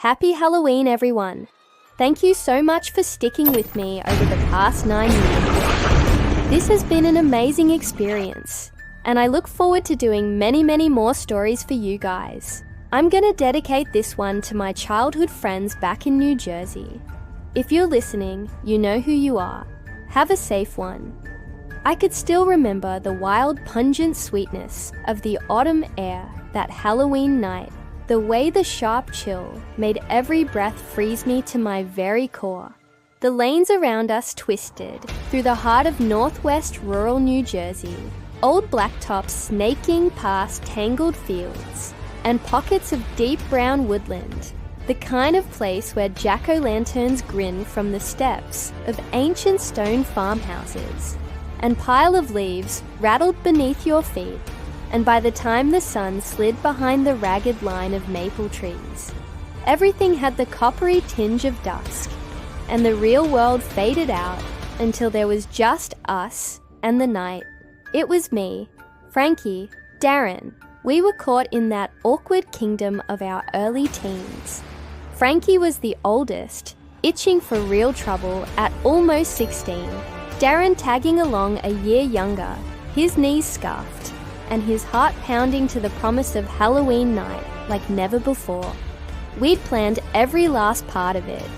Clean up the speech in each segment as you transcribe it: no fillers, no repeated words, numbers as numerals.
Happy Halloween, everyone! Thank you so much for sticking with me over the past 9 years. This has been an amazing experience, and I look forward to doing many more stories for you guys. I'm gonna dedicate this one to my childhood friends back in New Jersey. If you're listening, you know who you are. Have a safe one. I could still remember the wild, pungent sweetness of the autumn air that Halloween night. The way the sharp chill made every breath freeze me to my very core. The lanes around us twisted through the heart of northwest rural New Jersey, old blacktops snaking past tangled fields and pockets of deep brown woodland, the kind of place where jack-o'-lanterns grin from the steps of ancient stone farmhouses, and pile of leaves rattled beneath your feet. And by the time the sun slid behind the ragged line of maple trees, everything had the coppery tinge of dusk, and the real world faded out until there was just us and the night. It was me, Frankie, Darren. We were caught in that awkward kingdom of our early teens. Frankie was the oldest, itching for real trouble at almost 16. Darren tagging along a year younger, his knees scuffed, and his heart pounding to the promise of Halloween night like never before. We'd planned every last part of it.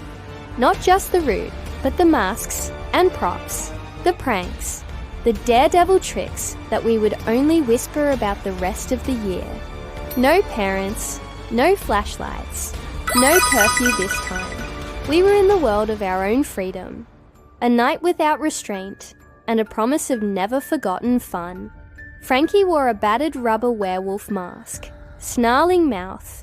Not just the route, but the masks and props, the pranks, the daredevil tricks that we would only whisper about the rest of the year. No parents, no flashlights, no curfew this time. We were in the world of our own freedom. A night without restraint, and a promise of never forgotten fun. Frankie wore a battered rubber werewolf mask, snarling mouth,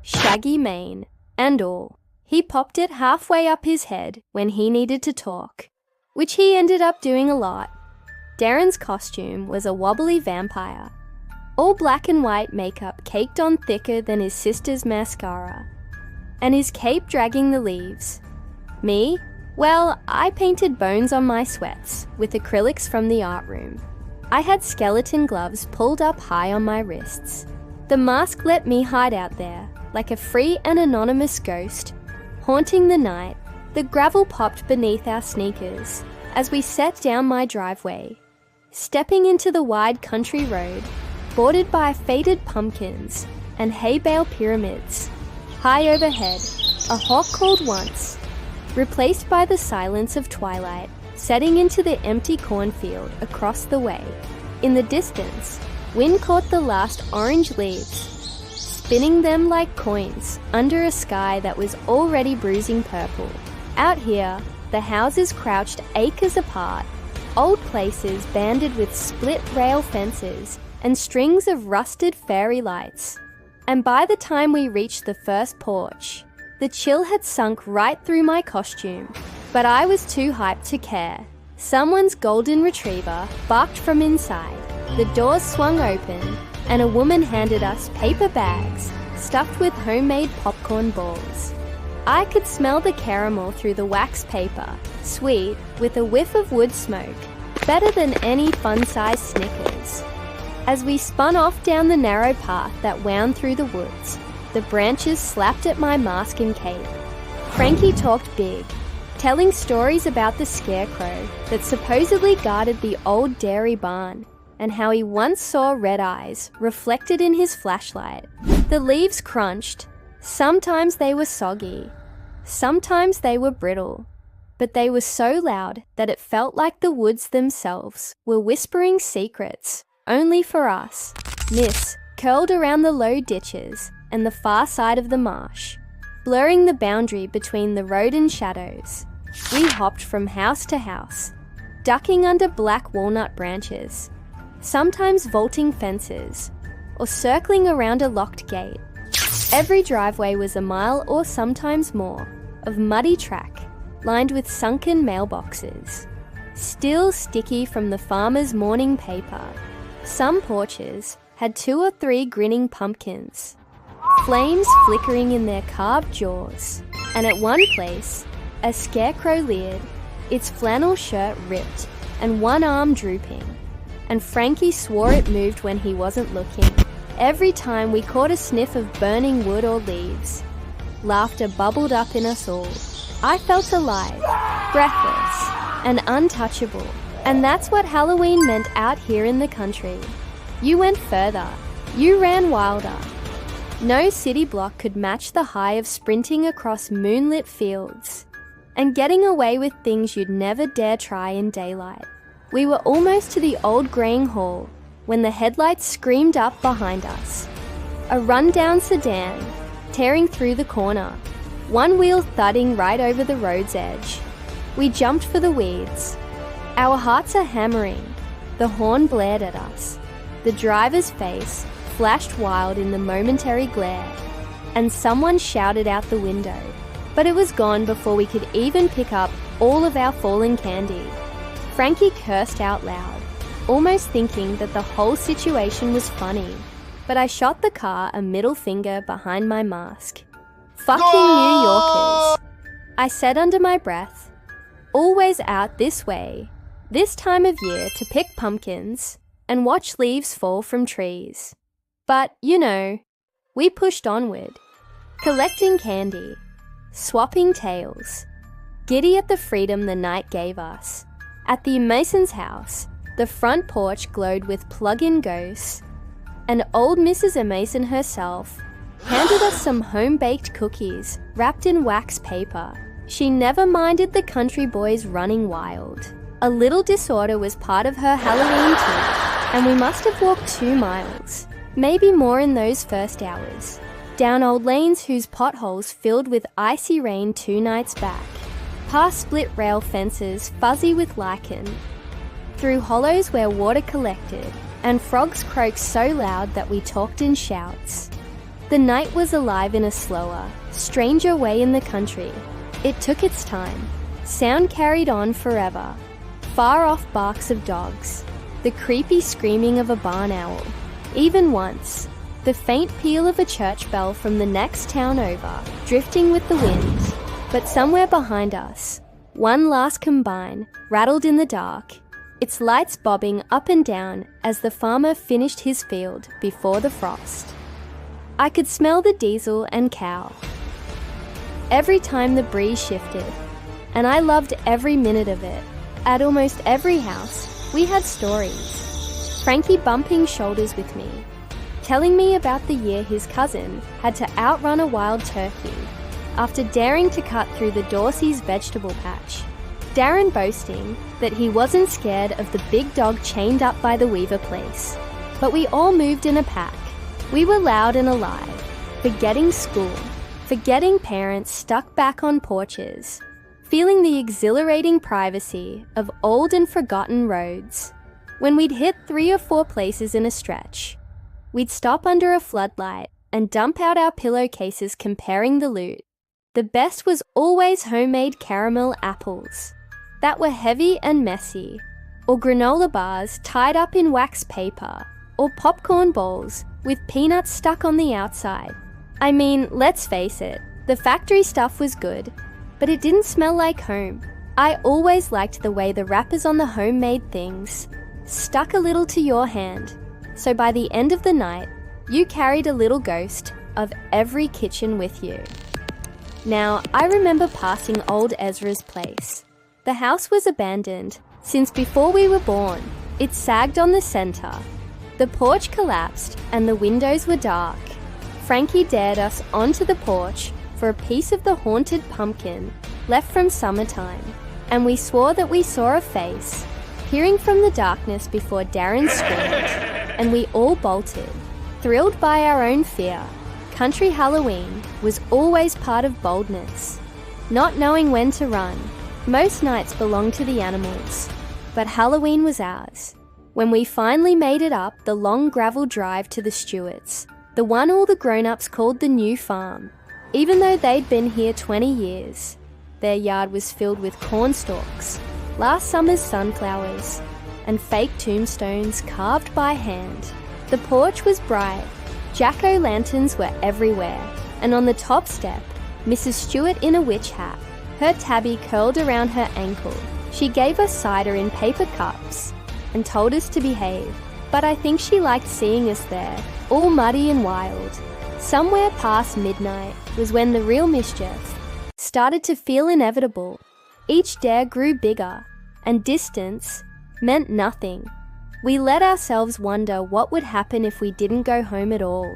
shaggy mane, and all. He popped it halfway up his head when he needed to talk, which he ended up doing a lot. Darren's costume was a wobbly vampire, all black and white makeup caked on thicker than his sister's mascara, and his cape dragging the leaves. Me? Well, I painted bones on my sweats with acrylics from the art room. I had skeleton gloves pulled up high on my wrists. The mask let me hide out there, like a free and anonymous ghost, haunting the night. The gravel popped beneath our sneakers as we set down my driveway, stepping into the wide country road, bordered by faded pumpkins and hay bale pyramids. High overhead, a hawk called once, replaced by the silence of twilight, setting into the empty cornfield across the way. In the distance, wind caught the last orange leaves, spinning them like coins under a sky that was already bruising purple. Out here, the houses crouched acres apart, old places banded with split rail fences and strings of rusted fairy lights. And by the time we reached the first porch, the chill had sunk right through my costume, but I was too hyped to care. Someone's golden retriever barked from inside. The doors swung open, and a woman handed us paper bags stuffed with homemade popcorn balls. I could smell the caramel through the wax paper, sweet, with a whiff of wood smoke, better than any fun-sized Snickers. As we spun off down the narrow path that wound through the woods, the branches slapped at my mask and cape. Frankie talked big, telling stories about the scarecrow that supposedly guarded the old dairy barn, and how he once saw red eyes reflected in his flashlight. The leaves crunched. Sometimes they were soggy, sometimes they were brittle, but they were so loud that it felt like the woods themselves were whispering secrets only for us. Mist curled around the low ditches and the far side of the marsh, blurring the boundary between the road and shadows. We hopped from house to house, ducking under black walnut branches, sometimes vaulting fences, or circling around a locked gate. Every driveway was a mile or sometimes more of muddy track, lined with sunken mailboxes, still sticky from the farmer's morning paper. Some porches had 2 or 3 grinning pumpkins, flames flickering in their carved jaws, and at one place, a scarecrow leered, its flannel shirt ripped and one arm drooping, and Frankie swore it moved when he wasn't looking. Every time we caught a sniff of burning wood or leaves, Laughter bubbled up in us all. I felt alive, breathless, and untouchable. And that's what Halloween meant out here in the country. You went further. You ran wilder. No city block could match the high of sprinting across moonlit fields and getting away with things you'd never dare try in daylight. We were almost to the old graying hall when the headlights screamed up behind us. A rundown sedan tearing through the corner, one wheel thudding right over the road's edge. We jumped for the weeds. Our hearts are hammering. The horn blared at us. The driver's face flashed wild in the momentary glare, and someone shouted out the window. But it was gone before we could even pick up all of our fallen candy. Frankie cursed out loud, almost thinking that the whole situation was funny. But I shot the car a middle finger behind my mask. Fucking New Yorkers, I said under my breath. Always out this way, this time of year to pick pumpkins and watch leaves fall from trees. But, you know, we pushed onward, collecting candy, swapping tales, giddy at the freedom the night gave us. At the Mason's house, the front porch glowed with plug-in ghosts, and old Mrs. Mason herself handed us some home-baked cookies wrapped in wax paper. She never minded the country boys running wild. A little disorder was part of her Halloween too, and we must have walked 2 miles, maybe more in those first hours, down old lanes whose potholes filled with icy rain 2 nights back, past split rail fences fuzzy with lichen, through hollows where water collected, and frogs croaked so loud that we talked in shouts. The night was alive in a slower, stranger way in the country. It took its time. Sound carried on forever. Far-off barks of dogs, the creepy screaming of a barn owl. Even once, the faint peal of a church bell from the next town over, drifting with the wind. But somewhere behind us, one last combine rattled in the dark, its lights bobbing up and down as the farmer finished his field before the frost. I could smell the diesel and cow every time the breeze shifted, and I loved every minute of it. At almost every house, we had stories. Frankie bumping shoulders with me, telling me about the year his cousin had to outrun a wild turkey after daring to cut through the Dorsey's vegetable patch. Darren boasting that he wasn't scared of the big dog chained up by the Weaver place. But we all moved in a pack. We were loud and alive, forgetting school, forgetting parents stuck back on porches, feeling the exhilarating privacy of old and forgotten roads. When we'd hit 3 or 4 places in a stretch, we'd stop under a floodlight and dump out our pillowcases comparing the loot. The best was always homemade caramel apples that were heavy and messy, or granola bars tied up in wax paper, or popcorn balls with peanuts stuck on the outside. I mean, let's face it, the factory stuff was good, but it didn't smell like home. I always liked the way the wrappers on the homemade things stuck a little to your hand, so by the end of the night, you carried a little ghost of every kitchen with you. Now, I remember passing old Ezra's place. The house was abandoned since before we were born. It sagged on the center. The porch collapsed and the windows were dark. Frankie dared us onto the porch for a piece of the haunted pumpkin left from summertime, and we swore that we saw a face peering from the darkness before Darren screamed, and we all bolted, thrilled by our own fear. Country Halloween was always part of boldness, not knowing when to run. Most nights belonged to the animals, but Halloween was ours. When we finally made it up the long gravel drive to the Stewarts, the one all the grown-ups called the new farm, even though they'd been here 20 years. Their yard was filled with corn stalks, last summer's sunflowers, and fake tombstones carved by hand. The porch was bright. Jack-o'-lanterns were everywhere, and on the top step, Mrs. Stewart in a witch hat, her tabby curled around her ankle. She gave us cider in paper cups and told us to behave, but I think she liked seeing us there, all muddy and wild, Somewhere past midnight was when the real mischief started to feel inevitable. Each dare grew bigger, and distance meant nothing. We let ourselves wonder what would happen if we didn't go home at all.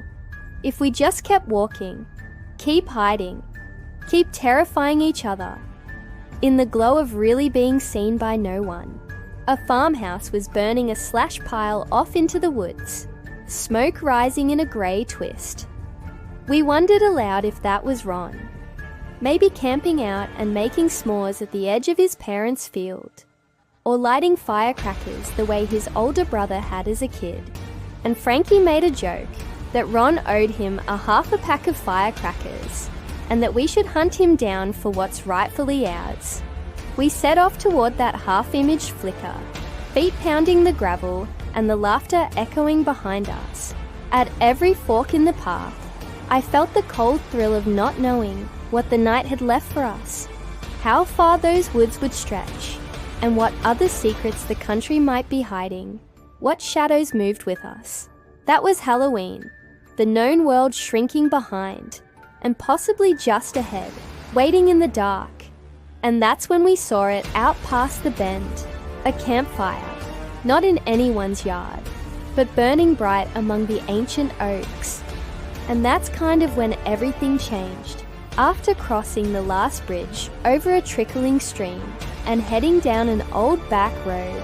If we just kept walking, keep hiding, keep terrifying each other. In the glow of really being seen by no one, a farmhouse was burning a slash pile off into the woods, smoke rising in a grey twist. We wondered aloud if that was Ron, maybe camping out and making s'mores at the edge of his parents' field, or lighting firecrackers the way his older brother had as a kid. And Frankie made a joke that Ron owed him a half a pack of firecrackers and that we should hunt him down for what's rightfully ours. We set off toward that half-imaged flicker, feet pounding the gravel and the laughter echoing behind us. At every fork in the path, I felt the cold thrill of not knowing what the night had left for us, how far those woods would stretch, and what other secrets the country might be hiding, what shadows moved with us. That was Halloween, the known world shrinking behind, and possibly just ahead, waiting in the dark. And that's when we saw it out past the bend, a campfire, not in anyone's yard, but burning bright among the ancient oaks. And that's kind of when everything changed. After crossing the last bridge over a trickling stream and heading down an old back road,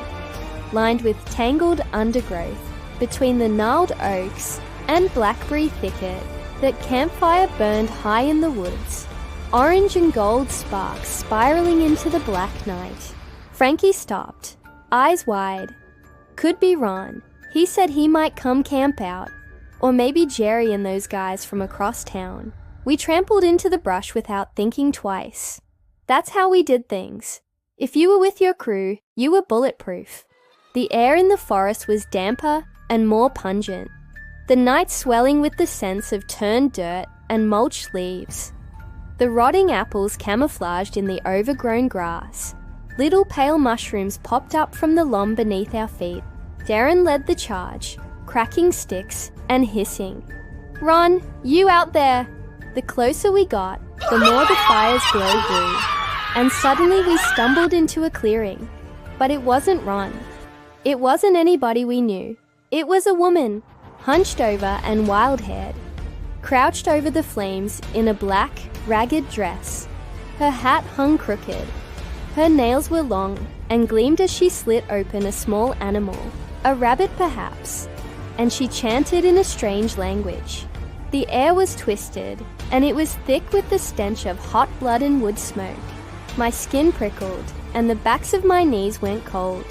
lined with tangled undergrowth between the gnarled oaks and blackberry thicket, that campfire burned high in the woods, orange and gold sparks spiraling into the black night. Frankie stopped, eyes wide. Could be Ron. He said he might come camp out, or maybe Jerry and those guys from across town. We trampled into the brush without thinking twice. That's how we did things. If you were with your crew, you were bulletproof. The air in the forest was damper and more pungent, the night swelling with the sense of turned dirt and mulched leaves. The rotting apples camouflaged in the overgrown grass. Little pale mushrooms popped up from the lawn beneath our feet. Darren led the charge, cracking sticks and hissing. "Ron, you out there!" The closer we got, the more the fire's glow grew, and suddenly we stumbled into a clearing. But it wasn't Ron. It wasn't anybody we knew. It was a woman, hunched over and wild-haired, crouched over the flames in a black, ragged dress. Her hat hung crooked. Her nails were long and gleamed as she slit open a small animal, a rabbit perhaps, and she chanted in a strange language. The air was twisted, and it was thick with the stench of hot blood and wood smoke. My skin prickled, and the backs of my knees went cold.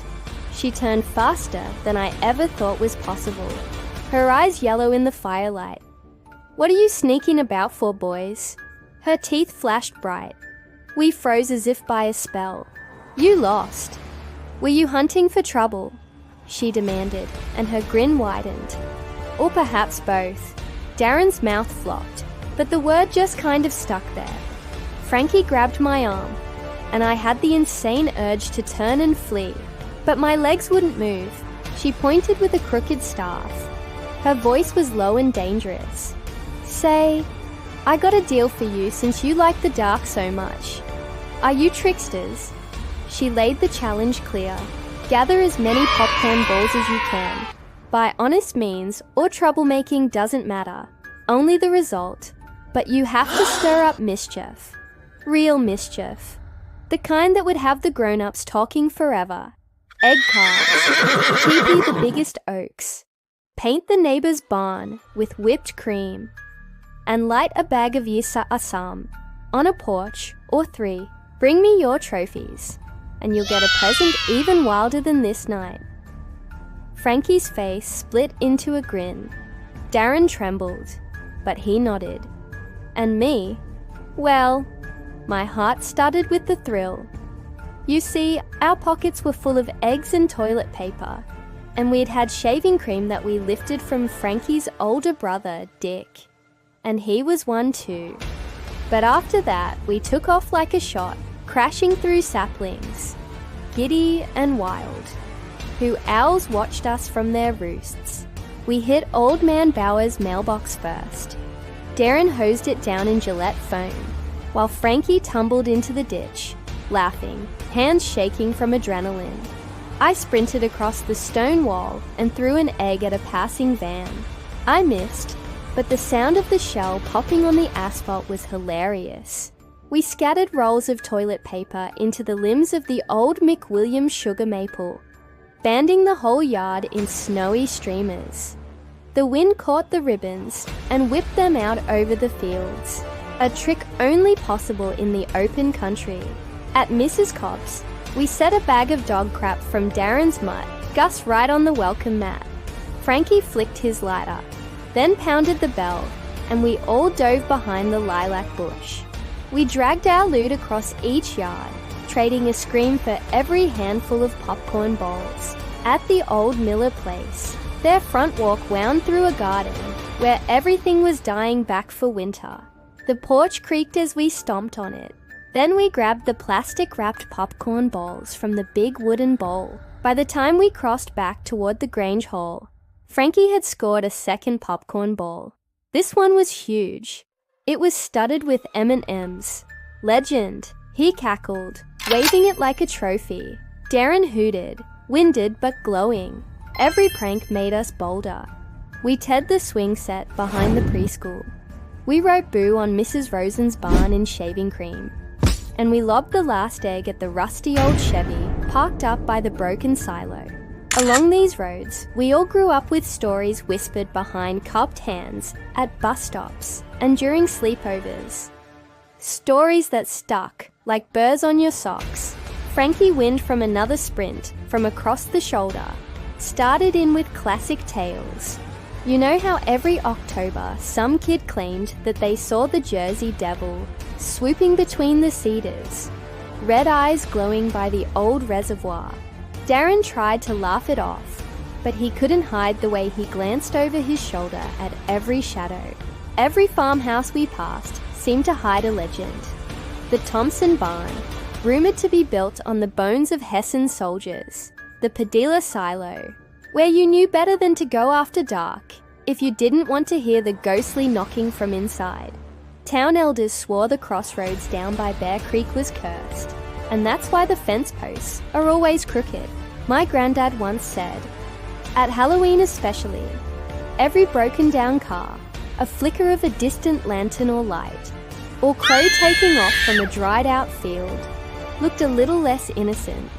She turned faster than I ever thought was possible, her eyes yellow in the firelight. "What are you sneaking about for, boys?" Her teeth flashed bright. We froze as if by a spell. "You lost. Were you hunting for trouble?" she demanded, and her grin widened. Or perhaps both. Darren's mouth flopped, but the word just kind of stuck there. Frankie grabbed my arm, and I had the insane urge to turn and flee, but my legs wouldn't move. She pointed with a crooked staff. Her voice was low and dangerous. "Say, I got a deal for you since you like the dark so much. Are you tricksters?" She laid the challenge clear. "Gather as many popcorn balls as you can. By honest means or troublemaking doesn't matter, only the result. But you have to stir up mischief. Real mischief. The kind that would have the grown-ups talking forever. Egg cards, teepee the biggest oaks, paint the neighbor's barn with whipped cream, and light a bag of yisa asam on a porch or 3. Bring me your trophies, and you'll get a present even wilder than this night." Frankie's face split into a grin. Darren trembled, but he nodded. And me? Well, my heart stuttered with the thrill. You see, our pockets were full of eggs and toilet paper, and we'd had shaving cream that we lifted from Frankie's older brother, Dick. And he was one too. But after that, we took off like a shot, crashing through saplings, giddy and wild. Who owls watched us from their roosts. We hit Old Man Bauer's mailbox first. Darren hosed it down in Gillette foam, while Frankie tumbled into the ditch, laughing, hands shaking from adrenaline. I sprinted across the stone wall and threw an egg at a passing van. I missed, but the sound of the shell popping on the asphalt was hilarious. We scattered rolls of toilet paper into the limbs of the old McWilliams sugar maple, banding the whole yard in snowy streamers. The wind caught the ribbons and whipped them out over the fields, a trick only possible in the open country. At Mrs. Cobb's, we set a bag of dog crap from Darren's mutt, Gus right on the welcome mat. Frankie flicked his lighter, then pounded the bell, and we all dove behind the lilac bush. We dragged our loot across each yard, trading a scream for every handful of popcorn balls. At the old Miller place, their front walk wound through a garden where everything was dying back for winter. The porch creaked as we stomped on it. Then we grabbed the plastic-wrapped popcorn balls from the big wooden bowl. By the time we crossed back toward the Grange Hall, Frankie had scored a second popcorn ball. This one was huge. It was studded with M&Ms. Legend, he cackled, waving it like a trophy. Darren hooted, winded but glowing. Every prank made us bolder. We teared the swing set behind the preschool. We wrote boo on Mrs. Rosen's barn in shaving cream. And we lobbed the last egg at the rusty old Chevy parked up by the broken silo. Along these roads, we all grew up with stories whispered behind cupped hands at bus stops and during sleepovers. Stories that stuck like burrs on your socks. Frankie wind from another sprint from across the shoulder started in with classic tales. You know how every October some kid claimed that they saw the Jersey Devil swooping between the cedars, red eyes glowing by the old reservoir. Darren tried to laugh it off, but he couldn't hide the way he glanced over his shoulder at every shadow. Every farmhouse we passed seemed to hide a legend. The Thompson barn, rumoured to be built on the bones of Hessian soldiers. The Padilla silo, where you knew better than to go after dark if you didn't want to hear the ghostly knocking from inside. Town elders swore the crossroads down by Bear Creek was cursed, and that's why the fence posts are always crooked. My granddad once said, at Halloween especially, every broken down car, a flicker of a distant lantern or light, or crow taking off from a dried out field, looked a little less innocent.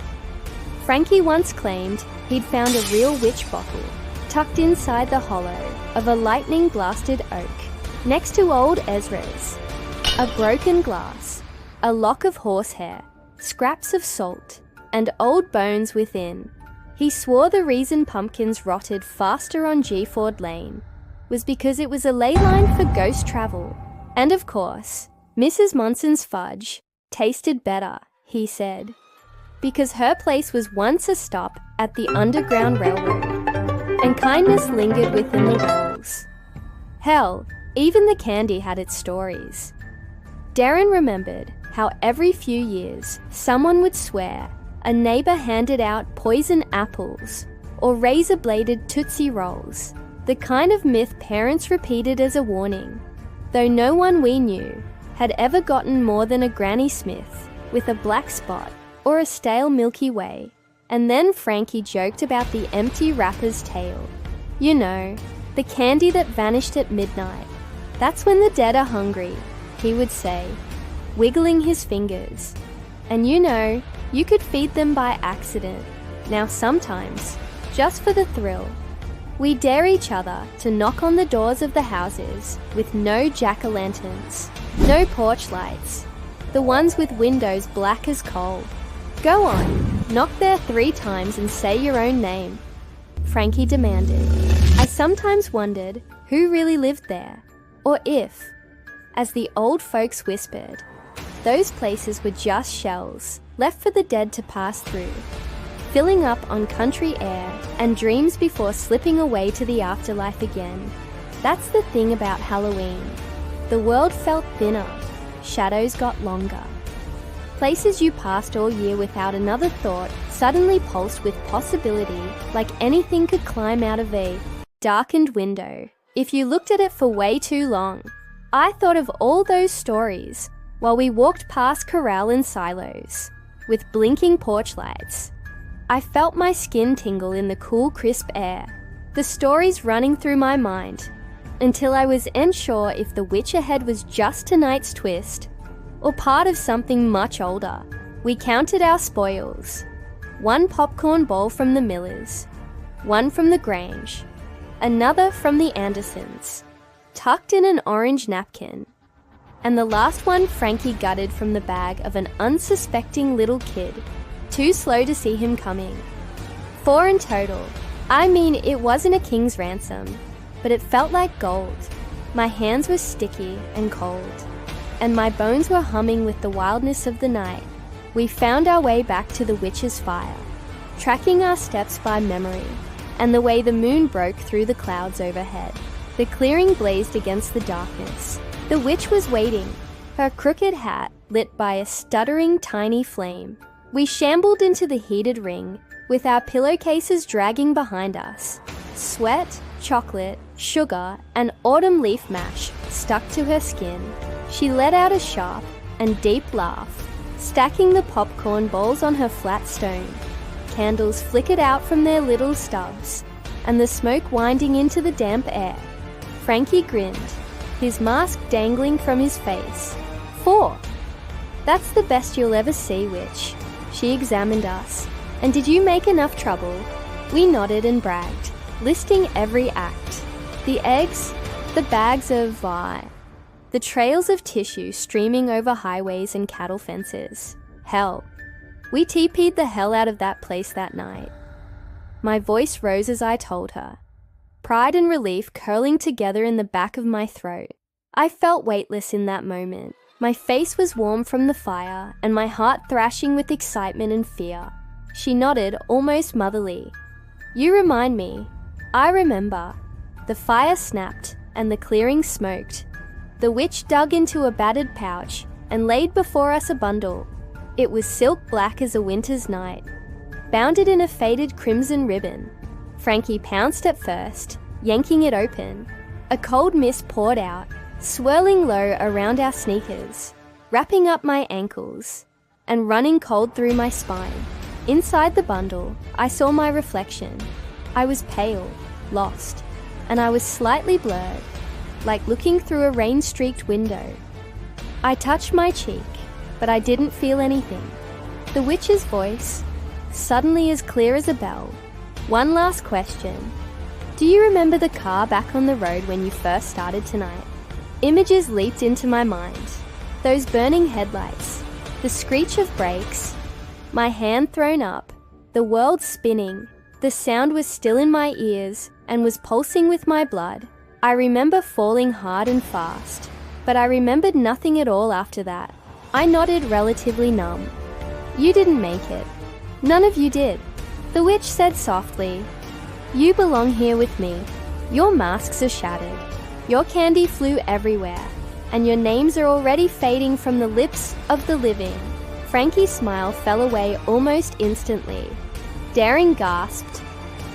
Frankie once claimed he'd found a real witch bottle tucked inside the hollow of a lightning-blasted oak next to old Ezra's. A broken glass, a lock of horsehair, scraps of salt, and old bones within. He swore the reason pumpkins rotted faster on G-Ford Lane was because it was a ley line for ghost travel. And of course, Mrs. Monson's fudge tasted better, he said, because her place was once a stop at the Underground Railroad, and kindness lingered within the walls. Hell, even the candy had its stories. Darren remembered how every few years someone would swear a neighbour handed out poison apples or razor-bladed Tootsie Rolls, the kind of myth parents repeated as a warning, though no one we knew had ever gotten more than a Granny Smith with a black spot or a stale Milky Way. And then Frankie joked about the empty wrapper's tail. You know, the candy that vanished at midnight. That's when the dead are hungry, he would say, wiggling his fingers. And you know, you could feed them by accident. Now sometimes, just for the thrill, we dare each other to knock on the doors of the houses with no jack-o'-lanterns, no porch lights, the ones with windows black as coal. Go on, knock there 3 times and say your own name, Frankie demanded. I sometimes wondered who really lived there, or if, as the old folks whispered, those places were just shells left for the dead to pass through, filling up on country air and dreams before slipping away to the afterlife again. That's the thing about Halloween. The world felt thinner, shadows got longer. Places you passed all year without another thought suddenly pulsed with possibility, like anything could climb out of a darkened window if you looked at it for way too long. I thought of all those stories while we walked past corral and silos with blinking porch lights. I felt my skin tingle in the cool, crisp air, the stories running through my mind, until I was unsure if the witch ahead was just tonight's twist or part of something much older. We counted our spoils. 1 popcorn ball from the Millers, 1 from the Grange, another from the Andersons, tucked in an orange napkin, and the last one Frankie gutted from the bag of an unsuspecting little kid, too slow to see him coming. 4 in total. I mean, it wasn't a king's ransom, but it felt like gold. My hands were sticky and cold, and my bones were humming with the wildness of the night. We found our way back to the witch's fire, tracking our steps by memory and the way the moon broke through the clouds overhead. The clearing blazed against the darkness. The witch was waiting, her crooked hat lit by a stuttering tiny flame. We shambled into the heated ring, with our pillowcases dragging behind us. Sweat, chocolate, sugar, and autumn leaf mash stuck to her skin. She let out a sharp and deep laugh, stacking the popcorn balls on her flat stone. Candles flickered out from their little stubs, and the smoke winding into the damp air. Frankie grinned, his mask dangling from his face. 4. That's the best you'll ever see, witch. She examined us. And did you make enough trouble? We nodded and bragged, listing every act. The eggs, the bags of the trails of tissue streaming over highways and cattle fences. Hell, we TP'd the hell out of that place that night. My voice rose as I told her, pride and relief curling together in the back of my throat. I felt weightless in that moment. My face was warm from the fire and my heart thrashing with excitement and fear. She nodded, almost motherly. You remind me. I remember. The fire snapped and the clearing smoked. The witch dug into a battered pouch and laid before us a bundle. It was silk black as a winter's night, bounded in a faded crimson ribbon. Frankie pounced at first, yanking it open. A cold mist poured out, swirling low around our sneakers, wrapping up my ankles, and running cold through my spine. Inside the bundle, I saw my reflection. I was pale, lost, and I was slightly blurred, like looking through a rain-streaked window. I touched my cheek, but I didn't feel anything. The witch's voice, suddenly as clear as a bell. One last question. Do you remember the car back on the road when you first started tonight? Images leaped into my mind. Those burning headlights, the screech of brakes, my hand thrown up, the world spinning. The sound was still in my ears and was pulsing with my blood. I remember falling hard and fast, but I remembered nothing at all after that. I nodded, relatively numb. You didn't make it. None of you did. The witch said softly, you belong here with me. Your masks are shattered. Your candy flew everywhere, and your names are already fading from the lips of the living. Frankie's smile fell away almost instantly. Daring gasped.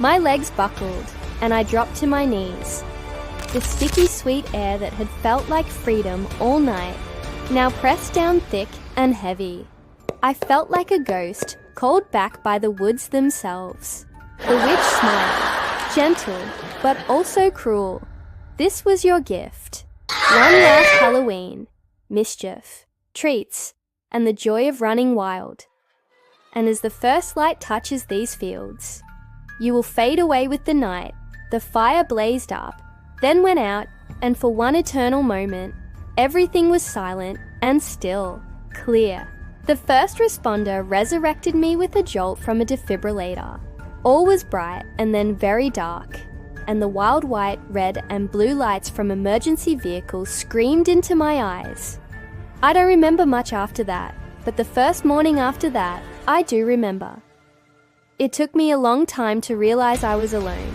My legs buckled, and I dropped to my knees. The sticky, sweet air that had felt like freedom all night now pressed down thick and heavy. I felt like a ghost, called back by the woods themselves. The witch smiled, gentle, but also cruel. This was your gift. One last Halloween, mischief, treats, and the joy of running wild. And as the first light touches these fields, you will fade away with the night. The fire blazed up, then went out, and for one eternal moment, everything was silent and still, clear. The first responder resurrected me with a jolt from a defibrillator. All was bright and then very dark, and the wild white, red, and blue lights from emergency vehicles screamed into my eyes. I don't remember much after that, but the first morning after that, I do remember. It took me a long time to realize I was alone.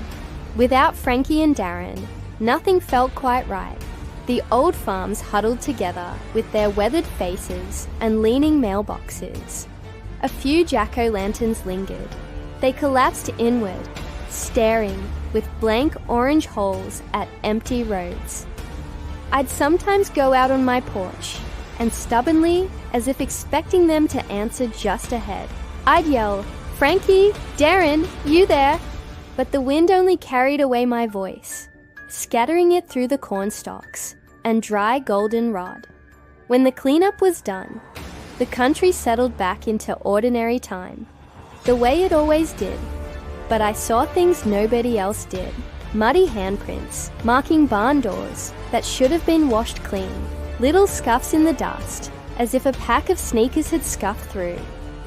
Without Frankie and Darren, nothing felt quite right. The old farms huddled together with their weathered faces and leaning mailboxes. A few jack-o'-lanterns lingered. They collapsed inward, staring with blank orange holes at empty roads. I'd sometimes go out on my porch, and stubbornly, as if expecting them to answer just ahead, I'd yell, "Frankie, Darren, you there?" But the wind only carried away my voice, scattering it through the cornstalks and dry goldenrod. When the cleanup was done, the country settled back into ordinary time, the way it always did. But I saw things nobody else did. Muddy handprints, marking barn doors that should have been washed clean. Little scuffs in the dust, as if a pack of sneakers had scuffed through.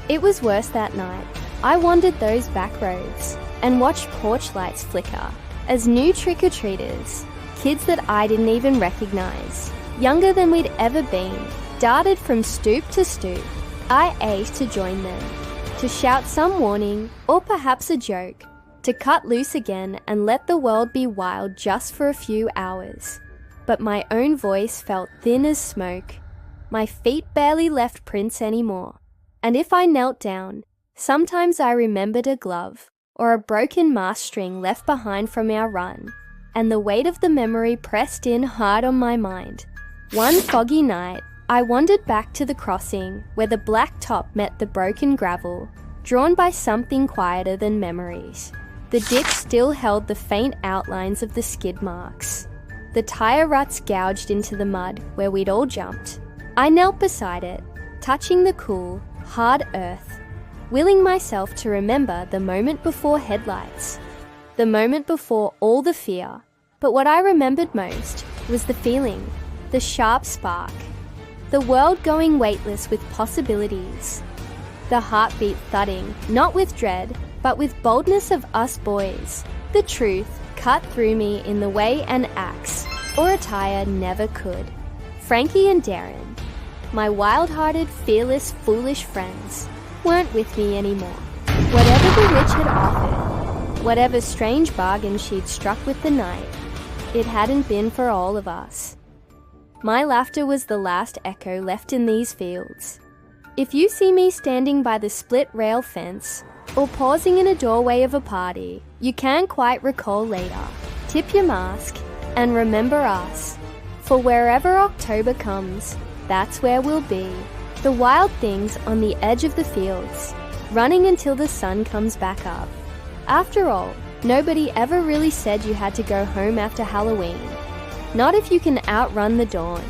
It was worse that night. I wandered those back roads and watched porch lights flicker as new trick-or-treaters, kids that I didn't even recognize, younger than we'd ever been, darted from stoop to stoop. I aced to join them, to shout some warning or perhaps a joke, to cut loose again and let the world be wild just for a few hours. But my own voice felt thin as smoke. My feet barely left prints anymore. And if I knelt down, sometimes I remembered a glove or a broken mast string left behind from our run, and the weight of the memory pressed in hard on my mind. One foggy night, I wandered back to the crossing where the black top met the broken gravel, drawn by something quieter than memories. The ditch still held the faint outlines of the skid marks. The tire ruts gouged into the mud where we'd all jumped. I knelt beside it, touching the cool, hard earth, willing myself to remember the moment before headlights, the moment before all the fear. But what I remembered most was the feeling, the sharp spark, the world going weightless with possibilities, the heartbeat thudding, not with dread, but with boldness of us boys. The truth cut through me in the way an axe or a tire never could. Frankie and Darren, my wild-hearted, fearless, foolish friends, weren't with me anymore. Whatever the witch had offered, whatever strange bargain she'd struck with the night, it hadn't been for all of us. My laughter was the last echo left in these fields. If you see me standing by the split rail fence or pausing in a doorway of a party you can't quite recall later, tip your mask and remember us. For wherever October comes, that's where we'll be. The wild things on the edge of the fields, running until the sun comes back up. After all, nobody ever really said you had to go home after Halloween. Not if you can outrun the dawn.